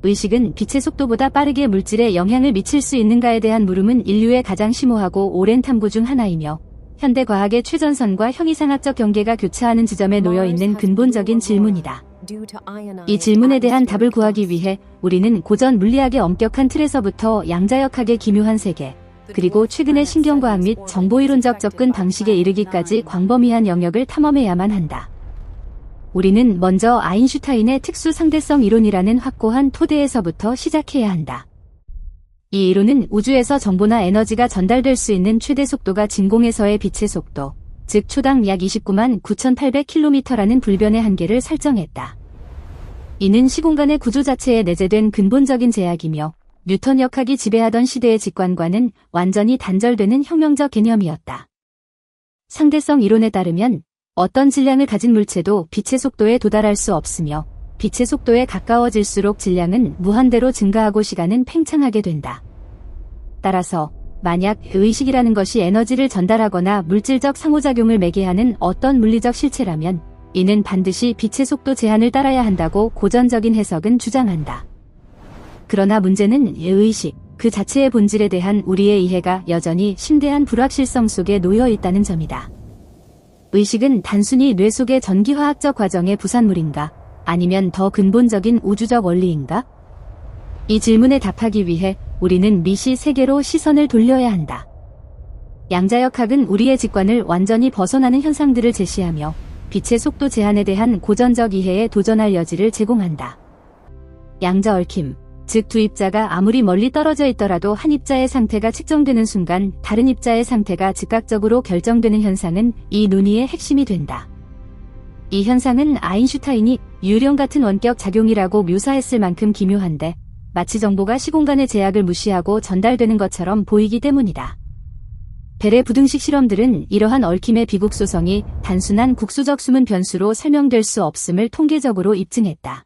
의식은 빛의 속도보다 빠르게 물질에 영향을 미칠 수 있는가에 대한 물음은 인류의 가장 심오하고 오랜 탐구 중 하나이며 현대 과학의 최전선과 형이상학적 경계가 교차하는 지점에 놓여 있는 근본적인 질문이다. 이 질문에 대한 답을 구하기 위해 우리는 고전 물리학의 엄격한 틀에서부터 양자역학의 기묘한 세계, 그리고 최근의 신경과학 및 정보이론적 접근 방식에 이르기까지 광범위한 영역을 탐험해야만 한다. 우리는 먼저 아인슈타인의 특수 상대성 이론이라는 확고한 토대에서부터 시작해야 한다. 이 이론은 우주에서 정보나 에너지가 전달될 수 있는 최대 속도가 진공에서의 빛의 속도, 즉 초당 약 29만 9,800km라는 불변의 한계를 설정했다. 이는 시공간의 구조 자체에 내재된 근본적인 제약이며 뉴턴 역학이 지배하던 시대의 직관과는 완전히 단절되는 혁명적 개념이었다. 상대성 이론에 따르면 어떤 질량을 가진 물체도 빛의 속도에 도달할 수 없으며 빛의 속도에 가까워질수록 질량은 무한대로 증가하고 시간은 팽창하게 된다. 따라서 만약 의식이라는 것이 에너지를 전달하거나 물질적 상호작용을 매개하는 어떤 물리적 실체라면 이는 반드시 빛의 속도 제한을 따라야 한다고 고전적인 해석은 주장한다. 그러나 문제는 의식, 그 자체의 본질에 대한 우리의 이해가 여전히 심대한 불확실성 속에 놓여 있다는 점이다. 의식은 단순히 뇌 속의 전기화학적 과정의 부산물인가? 아니면 더 근본적인 우주적 원리인가? 이 질문에 답하기 위해 우리는 미시 세계로 시선을 돌려야 한다. 양자역학은 우리의 직관을 완전히 벗어나는 현상들을 제시하며 빛의 속도 제한에 대한 고전적 이해에 도전할 여지를 제공한다. 양자 얽힘, 즉 두 입자가 아무리 멀리 떨어져 있더라도 한 입자의 상태가 측정되는 순간 다른 입자의 상태가 즉각적으로 결정되는 현상은 이 논의의 핵심이 된다. 이 현상은 아인슈타인이 유령 같은 원격 작용이라고 묘사했을 만큼 기묘한데 마치 정보가 시공간의 제약을 무시하고 전달되는 것처럼 보이기 때문이다. 벨의 부등식 실험들은 이러한 얽힘의 비국소성이 단순한 국수적 수문 변수로 설명될 수 없음을 통계적으로 입증했다.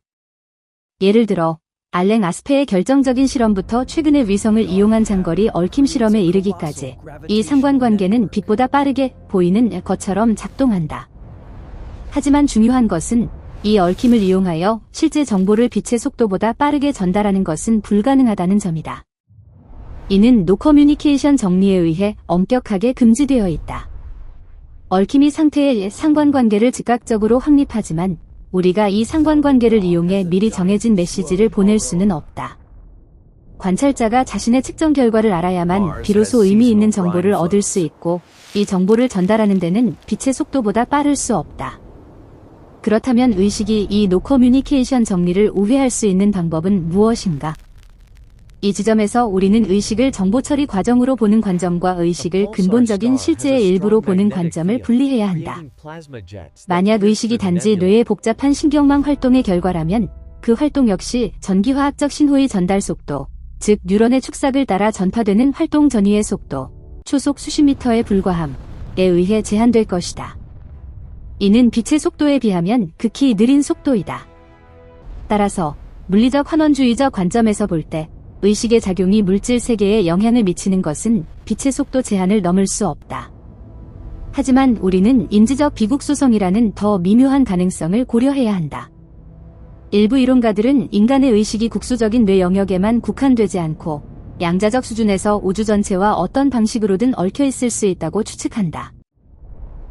예를 들어 알랭 아스페의 결정적인 실험부터 최근의 위성을 이용한 장거리 얽힘 실험에 이르기까지 이 상관관계는 빛보다 빠르게 보이는 것처럼 작동한다. 하지만 중요한 것은 이 얽힘을 이용하여 실제 정보를 빛의 속도보다 빠르게 전달하는 것은 불가능하다는 점이다. 이는 노커뮤니케이션 정리에 의해 엄격하게 금지되어 있다. 얽힘이 상태의 상관관계를 즉각적으로 확립하지만 우리가 이 상관관계를 이용해 미리 정해진 메시지를 보낼 수는 없다. 관찰자가 자신의 측정 결과를 알아야만 비로소 의미 있는 정보를 얻을 수 있고 이 정보를 전달하는 데는 빛의 속도보다 빠를 수 없다. 그렇다면 의식이 이 노커뮤니케이션 정리를 우회할 수 있는 방법은 무엇인가? 이 지점에서 우리는 의식을 정보 처리 과정으로 보는 관점과 의식을 근본적인 실제의 일부로 보는 관점을 분리해야 한다. 만약 의식이 단지 뇌의 복잡한 신경망 활동의 결과라면 그 활동 역시 전기화학적 신호의 전달 속도, 즉 뉴런의 축삭을 따라 전파되는 활동 전위의 속도, 초속 수십 미터에 불과함에 의해 제한될 것이다. 이는 빛의 속도에 비하면 극히 느린 속도이다. 따라서 물리적 환원주의적 관점에서 볼 때 의식의 작용이 물질 세계에 영향을 미치는 것은 빛의 속도 제한을 넘을 수 없다. 하지만 우리는 인지적 비국소성이라는 더 미묘한 가능성을 고려해야 한다. 일부 이론가들은 인간의 의식이 국수적인 뇌 영역에만 국한되지 않고 양자적 수준에서 우주 전체와 어떤 방식으로든 얽혀 있을 수 있다고 추측한다.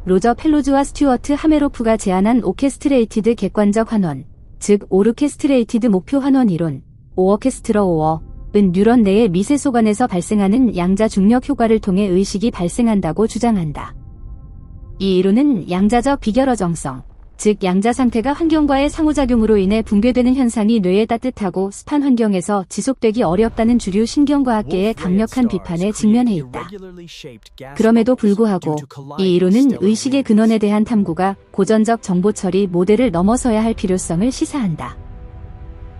로저 펠로즈와 스튜어트 하메로프가 제안한 오케스트레이티드 객관적 환원, 즉 오르케스트레이티드 목표 환원 이론, 오어케스트러 오어은 뉴런 내의 미세소관에서 발생하는 양자 중력 효과를 통해 의식이 발생한다고 주장한다. 이 이론은 양자적 비결어정성, 즉 양자 상태가 환경과의 상호작용으로 인해 붕괴되는 현상이 뇌의 따뜻하고 습한 환경에서 지속되기 어렵다는 주류 신경과학계의 강력한 비판에 직면해 있다. 그럼에도 불구하고 이 이론은 의식의 근원에 대한 탐구가 고전적 정보처리 모델을 넘어서야 할 필요성을 시사한다.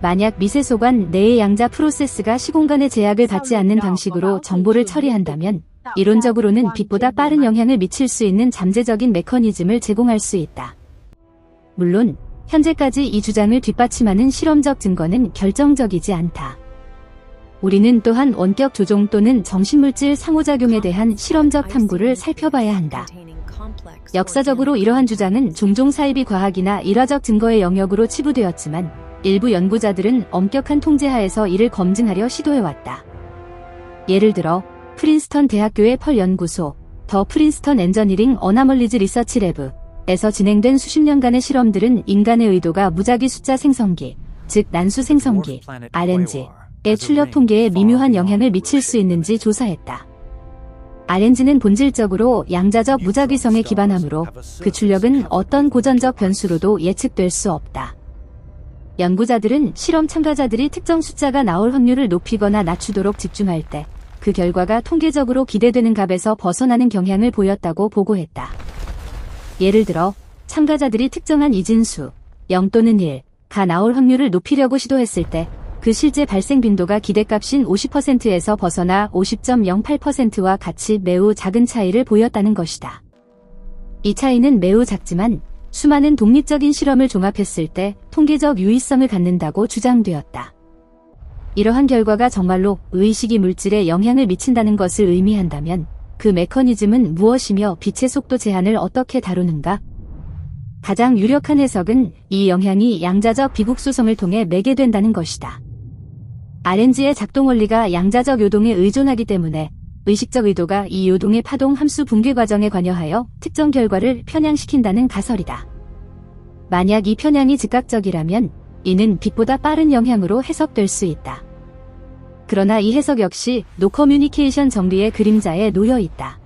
만약 미세소관 내의 양자 프로세스가 시공간의 제약을 받지 않는 방식으로 정보를 처리한다면 이론적으로는 빛보다 빠른 영향을 미칠 수 있는 잠재적인 메커니즘을 제공할 수 있다. 물론 현재까지 이 주장을 뒷받침하는 실험적 증거는 결정적이지 않다. 우리는 또한 원격 조종 또는 정신물질 상호작용에 대한 실험적 탐구를 살펴봐야 한다. 역사적으로 이러한 주장은 종종 사이비 과학이나 일화적 증거의 영역으로 치부되었지만 일부 연구자들은 엄격한 통제하에서 이를 검증하려 시도해왔다. 예를 들어 프린스턴 대학교의 펄 연구소, 더 프린스턴 엔저니링 어나멀리즈 리서치 랩에서 진행된 수십 년간의 실험들은 인간의 의도가 무작위 숫자 생성기, 즉 난수 생성기, RNG의 출력 통계에 미묘한 영향을 미칠 수 있는지 조사했다. RNG는 본질적으로 양자적 무작위성에 기반하므로 그 출력은 어떤 고전적 변수로도 예측될 수 없다. 연구자들은 실험 참가자들이 특정 숫자가 나올 확률을 높이거나 낮추도록 집중할 때 그 결과가 통계적으로 기대되는 값에서 벗어나는 경향을 보였다고 보고했다. 예를 들어 참가자들이 특정한 이진수 0 또는 1가 나올 확률을 높이려고 시도했을 때 그 실제 발생 빈도가 기대값인 50%에서 벗어나 50.08%와 같이 매우 작은 차이를 보였다는 것이다. 이 차이는 매우 작지만 수많은 독립적인 실험을 종합했을 때 통계적 유의성을 갖는다고 주장되었다. 이러한 결과가 정말로 의식이 물질에 영향을 미친다는 것을 의미한다면 그 메커니즘은 무엇이며 빛의 속도 제한을 어떻게 다루는가? 가장 유력한 해석은 이 영향이 양자적 비국수성을 통해 매개된다는 것이다. RNG의 작동 원리가 양자적 요동에 의존하기 때문에 의식적 의도가 이 요동의 파동 함수 붕괴 과정에 관여하여 특정 결과를 편향시킨다는 가설이다. 만약 이 편향이 즉각적이라면 이는 빛보다 빠른 영향으로 해석될 수 있다. 그러나 이 해석 역시 노커뮤니케이션 정리의 그림자에 놓여 있다.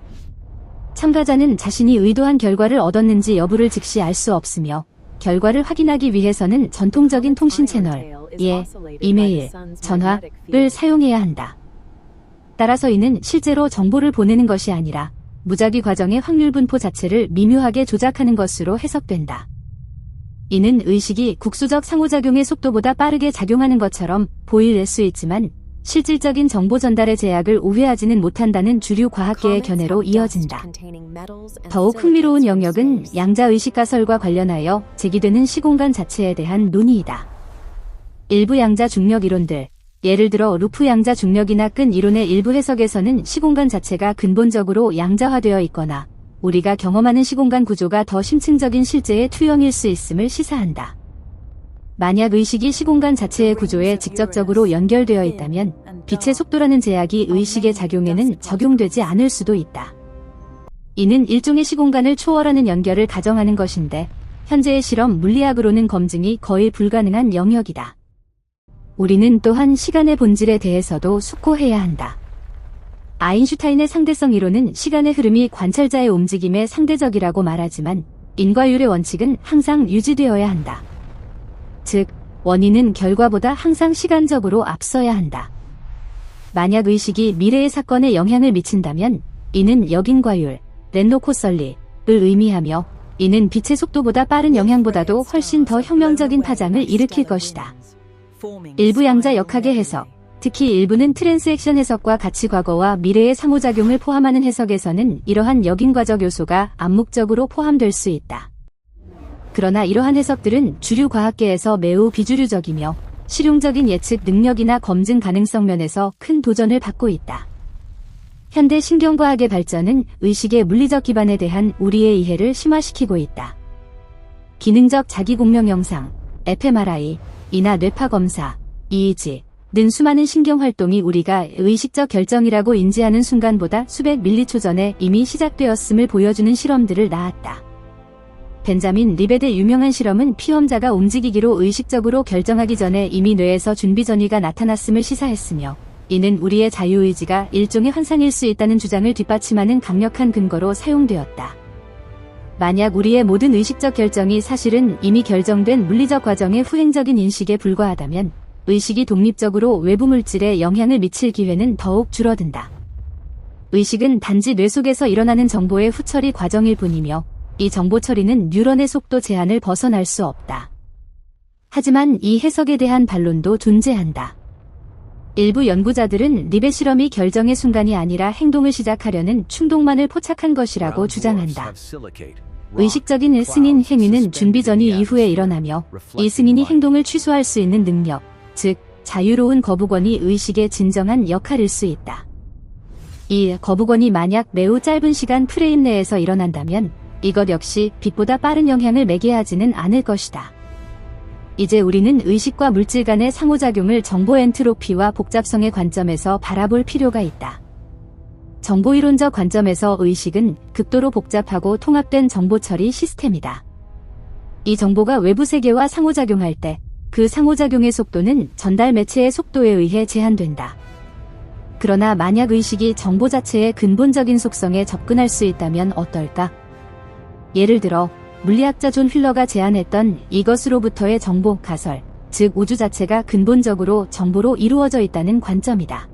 참가자는 자신이 의도한 결과를 얻었는지 여부를 즉시 알 수 없으며 결과를 확인하기 위해서는 전통적인 통신 채널, 이메일, 전화를 사용해야 한다. 따라서 이는 실제로 정보를 보내는 것이 아니라 무작위 과정의 확률 분포 자체를 미묘하게 조작하는 것으로 해석된다. 이는 의식이 국수적 상호작용의 속도보다 빠르게 작용하는 것처럼 보일 수 있지만 실질적인 정보 전달의 제약을 우회하지는 못한다는 주류 과학계의 견해로 이어진다. 더욱 흥미로운 영역은 양자의식 가설과 관련하여 제기되는 시공간 자체에 대한 논의이다. 일부 양자 중력 이론들, 예를 들어 루프 양자 중력이나 끈 이론의 일부 해석에서는 시공간 자체가 근본적으로 양자화되어 있거나 우리가 경험하는 시공간 구조가 더 심층적인 실제의 투영일 수 있음을 시사한다. 만약 의식이 시공간 자체의 구조에 직접적으로 연결되어 있다면 빛의 속도라는 제약이 의식의 작용에는 적용되지 않을 수도 있다. 이는 일종의 시공간을 초월하는 연결을 가정하는 것인데 현재의 실험 물리학으로는 검증이 거의 불가능한 영역이다. 우리는 또한 시간의 본질에 대해서도 숙고해야 한다. 아인슈타인의 상대성 이론은 시간의 흐름이 관찰자의 움직임에 상대적이라고 말하지만 인과율의 원칙은 항상 유지되어야 한다. 즉, 원인은 결과보다 항상 시간적으로 앞서야 한다. 만약 의식이 미래의 사건에 영향을 미친다면 이는 역인과율, 렌노코설리를 의미하며 이는 빛의 속도보다 빠른 영향보다도 훨씬 더 혁명적인 파장을 일으킬 것이다. 일부 양자 역학의 해석, 특히 일부는 트랜스액션 해석과 가치 과거와 미래의 상호작용을 포함하는 해석에서는 이러한 역인과적 요소가 암묵적으로 포함될 수 있다. 그러나 이러한 해석들은 주류 과학계에서 매우 비주류적이며 실용적인 예측 능력이나 검증 가능성 면에서 큰 도전을 받고 있다. 현대 신경과학의 발전은 의식의 물리적 기반에 대한 우리의 이해를 심화시키고 있다. 기능적 자기공명 영상, fMRI, 이나 뇌파 검사, EEG 는 수많은 신경활동이 우리가 의식적 결정이라고 인지하는 순간보다 수백 밀리초 전에 이미 시작되었음을 보여주는 실험들을 낳았다. 벤자민 리벳의 유명한 실험은 피험자가 움직이기로 의식적으로 결정하기 전에 이미 뇌에서 준비 전이가 나타났음을 시사했으며 이는 우리의 자유의지가 일종의 환상일 수 있다는 주장을 뒷받침하는 강력한 근거로 사용되었다. 만약 우리의 모든 의식적 결정이 사실은 이미 결정된 물리적 과정의 후행적인 인식에 불과하다면 의식이 독립적으로 외부 물질에 영향을 미칠 기회는 더욱 줄어든다. 의식은 단지 뇌 속에서 일어나는 정보의 후처리 과정일 뿐이며 이 정보 처리는 뉴런의 속도 제한을 벗어날 수 없다. 하지만 이 해석에 대한 반론도 존재한다. 일부 연구자들은 리벳 실험이 결정의 순간이 아니라 행동을 시작하려는 충동만을 포착한 것이라고 주장한다. 의식적인 승인 행위는 준비 전이 이후에 일어나며 이 승인이 행동을 취소할 수 있는 능력, 즉 자유로운 거부권이 의식의 진정한 역할일 수 있다. 이 거부권이 만약 매우 짧은 시간 프레임 내에서 일어난다면 이것 역시 빛보다 빠른 영향을 매개하지는 않을 것이다. 이제 우리는 의식과 물질 간의 상호작용을 정보 엔트로피와 복잡성의 관점에서 바라볼 필요가 있다. 정보이론적 관점에서 의식은 극도로 복잡하고 통합된 정보 처리 시스템이다. 이 정보가 외부 세계와 상호작용할 때 그 상호작용의 속도는 전달 매체의 속도에 의해 제한된다. 그러나 만약 의식이 정보 자체의 근본적인 속성에 접근할 수 있다면 어떨까? 예를 들어 물리학자 존 휠러가 제안했던 이것으로부터의 정보 가설, 즉 우주 자체가 근본적으로 정보로 이루어져 있다는 관점이다.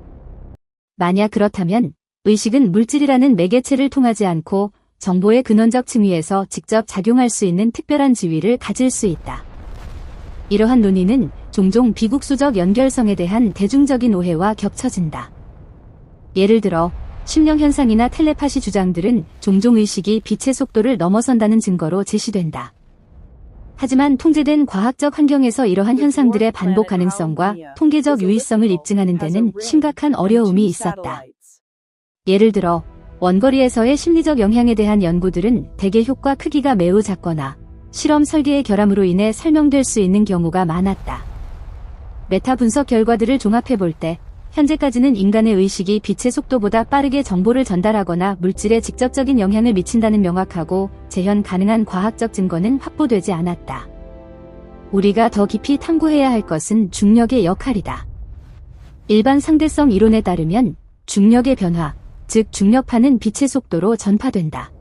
만약 그렇다면 의식은 물질이라는 매개체를 통하지 않고 정보의 근원적 층위에서 직접 작용할 수 있는 특별한 지위를 가질 수 있다. 이러한 논의는 종종 비국수적 연결성에 대한 대중적인 오해와 겹쳐진다. 예를 들어 심령현상이나 텔레파시 주장들은 종종 의식이 빛의 속도를 넘어선다는 증거로 제시된다. 하지만 통제된 과학적 환경에서 이러한 현상들의 반복 가능성과 통계적 유의성을 입증하는 데는 심각한 어려움이 있었다. 예를 들어 원거리에서의 심리적 영향에 대한 연구들은 대개 효과 크기가 매우 작거나 실험 설계의 결함으로 인해 설명될 수 있는 경우가 많았다. 메타 분석 결과들을 종합해 볼 때 현재까지는 인간의 의식이 빛의 속도보다 빠르게 정보를 전달하거나 물질에 직접적인 영향을 미친다는 명확하고 재현 가능한 과학적 증거는 확보되지 않았다. 우리가 더 깊이 탐구해야 할 것은 중력의 역할이다. 일반 상대성 이론에 따르면 중력의 변화, 즉 중력파는 빛의 속도로 전파된다.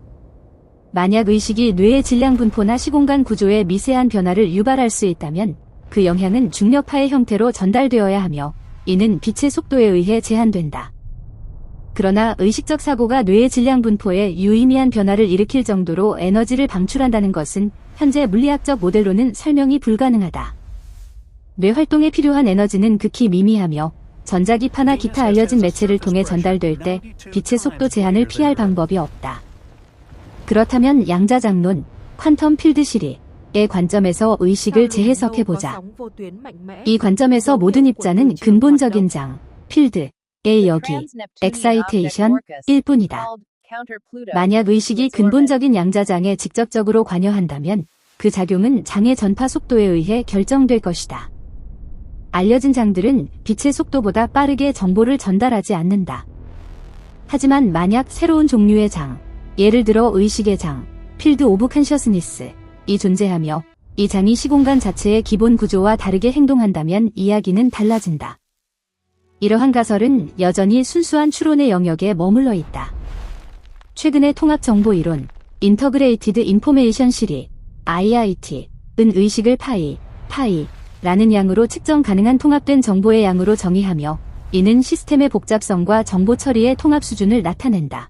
만약 의식이 뇌의 질량 분포나 시공간 구조의 미세한 변화를 유발할 수 있다면 그 영향은 중력파의 형태로 전달되어야 하며 이는 빛의 속도에 의해 제한된다. 그러나 의식적 사고가 뇌의 질량 분포에 유의미한 변화를 일으킬 정도로 에너지를 방출한다는 것은 현재 물리학적 모델로는 설명이 불가능하다. 뇌 활동에 필요한 에너지는 극히 미미하며 전자기파나 기타 알려진 매체를 통해 전달될 때 빛의 속도 제한을 피할 방법이 없다. 그렇다면 양자장론, 퀀텀 필드 시리의 관점에서 의식을 재해석해보자. 이 관점에서 모든 입자는 근본적인 장, 필드의 여기, 엑사이테이션일 뿐이다. 만약 의식이 근본적인 양자장에 직접적으로 관여한다면 그 작용은 장의 전파 속도에 의해 결정될 것이다. 알려진 장들은 빛의 속도보다 빠르게 정보를 전달하지 않는다. 하지만 만약 새로운 종류의 장, 예를 들어 의식의 장, 필드 오브 컨셔스니스이 존재하며 이 장이 시공간 자체의 기본 구조와 다르게 행동한다면 이야기는 달라진다. 이러한 가설은 여전히 순수한 추론의 영역에 머물러 있다. 최근의 통합정보이론, 인터그레이티드 인포메이션 시리, IIT은 의식을 파이라는 양으로 측정 가능한 통합된 정보의 양으로 정의하며 이는 시스템의 복잡성과 정보 처리의 통합 수준을 나타낸다.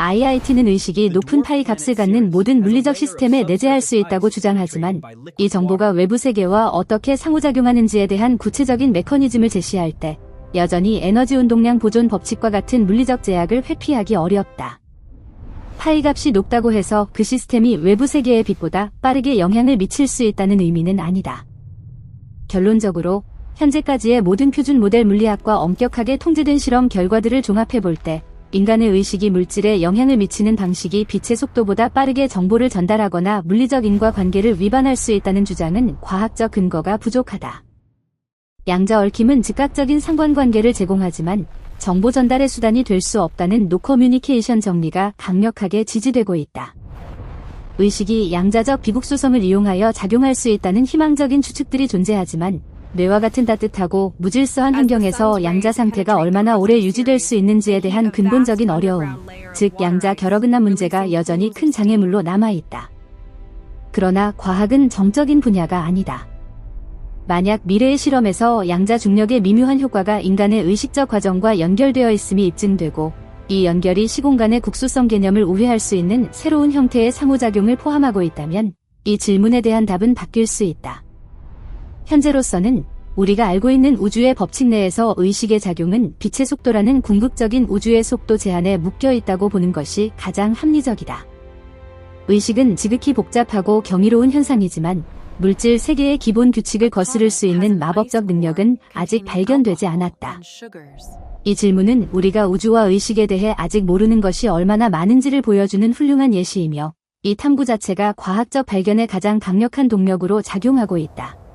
IIT는 의식이 높은 파이 값을 갖는 모든 물리적 시스템에 내재할 수 있다고 주장하지만 이 정보가 외부 세계와 어떻게 상호작용하는지에 대한 구체적인 메커니즘을 제시할 때 여전히 에너지 운동량 보존 법칙과 같은 물리적 제약을 회피하기 어렵다. 파이 값이 높다고 해서 그 시스템이 외부 세계의 빛보다 빠르게 영향을 미칠 수 있다는 의미는 아니다. 결론적으로 현재까지의 모든 표준 모델 물리학과 엄격하게 통제된 실험 결과들을 종합해 볼 때 인간의 의식이 물질에 영향을 미치는 방식이 빛의 속도보다 빠르게 정보를 전달하거나 물리적 인과관계를 위반할 수 있다는 주장은 과학적 근거가 부족하다. 양자 얽힘은 즉각적인 상관관계를 제공하지만 정보 전달의 수단이 될 수 없다는 노커뮤니케이션 정리가 강력하게 지지되고 있다. 의식이 양자적 비국수성을 이용하여 작용할 수 있다는 희망적인 추측들이 존재하지만 뇌와 같은 따뜻하고 무질서한 환경에서 양자 상태가 얼마나 오래 유지될 수 있는지에 대한 근본적인 어려움, 즉 양자 결합은합 문제가 여전히 큰 장애물로 남아있다. 그러나 과학은 정적인 분야가 아니다. 만약 미래의 실험에서 양자 중력의 미묘한 효과가 인간의 의식적 과정과 연결되어 있음이 입증되고 이 연결이 시공간의 국수성 개념을 우회할 수 있는 새로운 형태의 상호작용을 포함하고 있다면 이 질문에 대한 답은 바뀔 수 있다. 현재로서는 우리가 알고 있는 우주의 법칙 내에서 의식의 작용은 빛의 속도라는 궁극적인 우주의 속도 제한에 묶여 있다고 보는 것이 가장 합리적이다. 의식은 지극히 복잡하고 경이로운 현상이지만 물질 세계의 기본 규칙을 거스를 수 있는 마법적 능력은 아직 발견되지 않았다. 이 질문은 우리가 우주와 의식에 대해 아직 모르는 것이 얼마나 많은지를 보여주는 훌륭한 예시이며 이 탐구 자체가 과학적 발견에 가장 강력한 동력으로 작용하고 있다.